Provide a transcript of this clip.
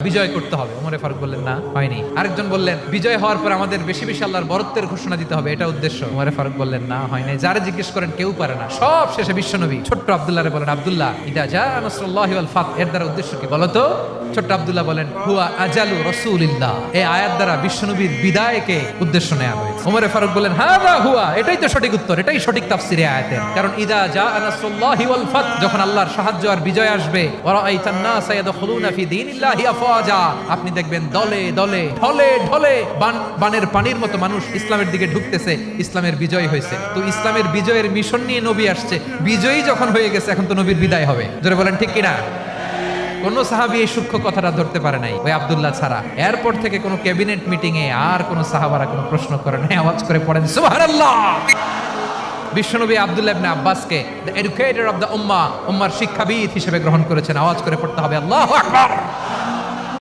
বিজয় করতে হবে। ওমরে ফারুক বললেন না, হয়নি। আরেকজন বললেন বিজয় হওয়ার পর আমাদের বেশি বেশি আল্লাহর বরত্বের ঘোষণা দিতে হবে, এটা উদ্দেশ্য। ওমরে ফারুক বললেন না, হয় নাই। যারা জিজ্ঞেস করেন কেউ পারে না। সব শেষে বিশ্বনবী ছোট্ট আব্দুল্লাহরে বলেন, আব্দুল্লাহ ইদা জা নাসরুল্লাহি ওয়াল ফাত, এর দ্বারা উদ্দেশ্য কি বলো তো? ছোট্ট আব্দুল্লাহ বলেন, হুয়া আজালু রাসূলিল্লাহ, এই আয়াত দ্বারা বিশ্বনবীর বিদায়কে উদ্দেশ্য নেওয়া হয়েছে। ওমরে ফারুক বলেন, হাযা হুয়া, এটাই তো সঠিক উত্তর, এটাই সঠিক তাফসীরে আয়াতের। কারণ ইদা জা নাসরুল্লাহি ওয়াল ফাত, যখন আল্লাহর সাহায্য আর বিজয় আসবে, ওয়া রাআইতান নাসা ইয়াদখুলুনা ফি দীনিল্লাহি আফওয়াজা, আপনি দেখবেন দলে দলে ঢলে ঢলে বানের পানির মতো মানুষ ইসলামের দিকে ঢুকতেছে। ইসলামের বিজয় হয়েছে। তো ইসলামের বিজয়ের মিশন নিয়ে নবী আসছে, বিজয়ী যখন হয়ে গেছে এখন তো নবীর বিদায় হবে। জোরে বলেন ঠিক কিনা? কোন সাহাবী এই সূক্ষ্ম কথাটা ধরতে পারে নাই, ওই আব্দুল্লাহ ছাড়া। এরপর থেকে কোন ক্যাবিনেট মিটিং এ আর কোন সাহাবারা কোনো প্রশ্ন করে নাই। আওয়াজ করে পড়েন সুবহানাল্লাহ। বিশ্বনবী আব্দুল্লাহ ইবনে আব্বাসকে দ্য এডুকেটর অফ দ্য উম্মাহ, উম্মার শিক্ষাবিদ হিসেবে গ্রহণ করেছেন। আওয়াজ করে পড়তে হবে আল্লাহু আকবার।